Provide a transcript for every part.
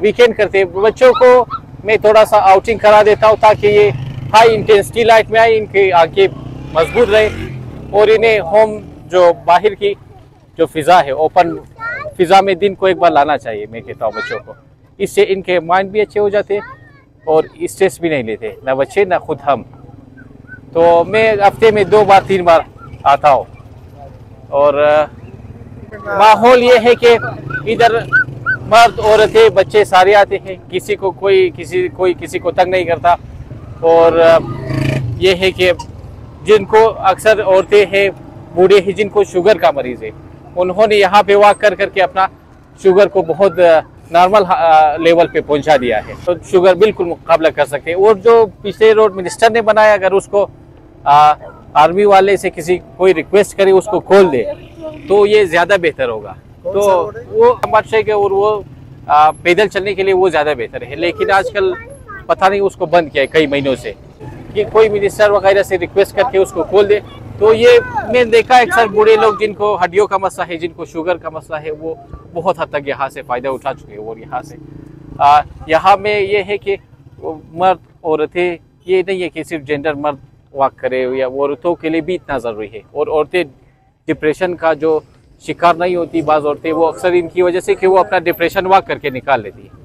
Weekend करते हैं। बच्चों को मैं थोड़ा सा आउटिंग करा देता हूँ ताकि ये हाई इंटेंसिटी लाइफ में आए, इनके आगे मजबूत रहे और इन्हें होम जो बाहर की जो फिज़ा है, ओपन फिज़ा में दिन को एक बार लाना चाहिए। मैं कहता हूँ बच्चों को, इससे इनके माइंड भी अच्छे हो जाते हैं और स्ट्रेस भी नहीं लेते, ना बच्चे ना खुद हम। तो मैं हफ्ते में 2 बार 3 बार आता हूँ और माहौल ये है कि इधर मर्द औरतें बच्चे सारे आते हैं, किसी को कोई किसी को तंग नहीं करता। और ये है कि जिनको अक्सर औरतें हैं, बूढ़े हैं, जिनको शुगर का मरीज़ है, उन्होंने यहाँ पे वॉक कर करके अपना शुगर को बहुत नॉर्मल लेवल पे पहुँचा दिया है, तो शुगर बिल्कुल मुकाबला कर सकते हैं। और जो पिछले रोड मिनिस्टर ने बनाया, अगर उसको आर्मी वाले से कोई रिक्वेस्ट करे उसको खोल दे तो ये ज़्यादा बेहतर होगा। तो वो बादशाह और वो पैदल चलने के लिए वो ज़्यादा बेहतर है। लेकिन आजकल पता नहीं उसको बंद किया है कई महीनों से, कि कोई मिनिस्टर वगैरह से रिक्वेस्ट करके उसको खोल दे। तो ये मैंने देखा अक्सर बूढ़े लोग जिनको हड्डियों का मसला है, जिनको शुगर का मसला है, वो बहुत हद तक यहाँ से फ़ायदा उठा चुके हैं। और यहाँ से यहाँ में ये है कि मर्द औरतें, ये नहीं है कि सिर्फ जेंडर मर्द वॉक करे, या औरतों के लिए भी इतना ज़रूरी है। और औरतें डिप्रेशन का जो शिकार नहीं होती, बाज़ औरतें, वो अक्सर इनकी वजह से कि वो अपना डिप्रेशन वॉक करके निकाल लेती है।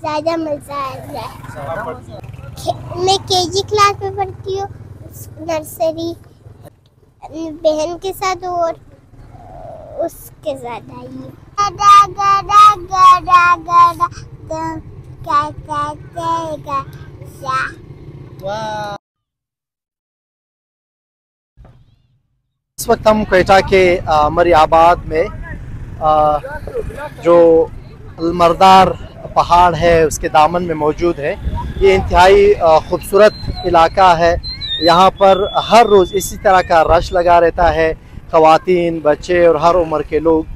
ज़्यादा मज़ा आ रहा है। मैं केजी क्लास में पढ़ती हूँ, नर्सरी बहन के साथ और उसके साथ आई हूँ। इस वक्त हम क्वेटा के मरी आबाद में जो अलमरदार पहाड़ है उसके दामन में मौजूद है। ये इंतहाई खूबसूरत इलाका है। यहाँ पर हर रोज़ इसी तरह का रश लगा रहता है। ख़वातीन, बच्चे और हर उम्र के लोग,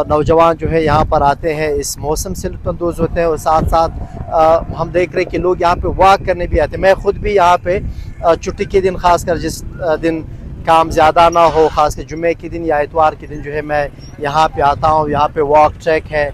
नौजवान जो है यहाँ पर आते हैं, इस मौसम से लुत्फ़अंदोज़ होते हैं। और साथ साथ हम देख रहे हैं कि लोग यहाँ पे वॉक करने भी आते हैं। मैं ख़ुद भी यहाँ पे छुट्टी के दिन, ख़ासकर जिस दिन काम ज़्यादा ना हो, ख़ास कर जुम्मे के दिन या इतवार के दिन जो है मैं यहाँ पे आता हूँ। यहाँ पे वॉक ट्रैक है,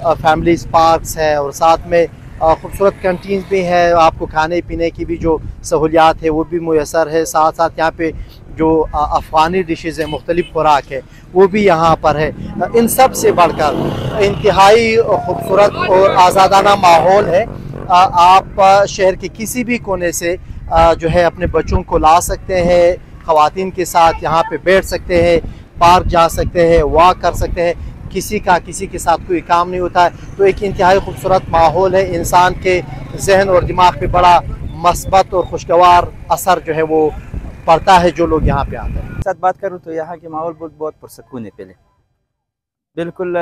फैमिलीज पार्क्स है और साथ में खूबसूरत कैंटीन भी है। आपको खाने पीने की भी जो सहूलियात है वो भी मुयसर है। साथ साथ यहाँ पे जो अफ़गानी डिशेज़ है, मुख्तलिफ़ खुराक है, वो भी यहाँ पर है। इन सब से बढ़कर इंतहाई खूबसूरत और आज़ादाना माहौल है। आप शहर के किसी भी कोने से जो है अपने बच्चों को ला सकते हैं, ख़वातीन के साथ यहाँ पे बैठ सकते हैं, पार्क जा सकते हैं, वॉक कर सकते हैं। किसी के साथ कोई काम नहीं होता है। तो एक इंतहाई खूबसूरत माहौल है। इंसान के जहन और दिमाग पे बड़ा मस्बत और खुशगवार असर जो है वो पड़ता है जो लोग यहाँ पे आते हैं। साथ बात करूँ तो यहाँ के माहौल बहुत पुरसकून है। पहले बिल्कुल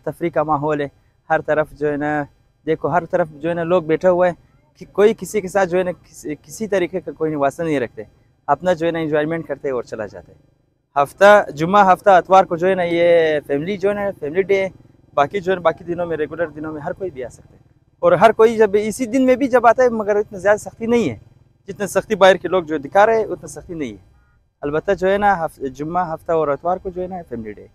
तफरी का माहौल है। हर तरफ जो है ना, देखो हर तरफ जो है ना लोग बैठे हुए हैं कि कोई किसी के साथ जो है ना किसी तरीके का कोई वास्ता नहीं रखते, अपना जो है ना इंजॉयमेंट करते और चला जाते हैं। जुम्मा हफ्ता इतवार को जो है ना ये फैमिली जो है ना फैमिली डे है। बाकी जो है बाकी दिनों में, रेगुलर दिनों में हर कोई भी आ सकता है। और हर कोई जब इसी दिन में भी जब आता है, मगर इतना ज़्यादा सख्ती नहीं है जितना सख्ती बाहर के लोग जो दिखा रहे हैं, उतना सख्ती नहीं है। अलबत्ता जो है ना जुम्मा हफ्ता और इतवार को जो है ना फैमिली डे।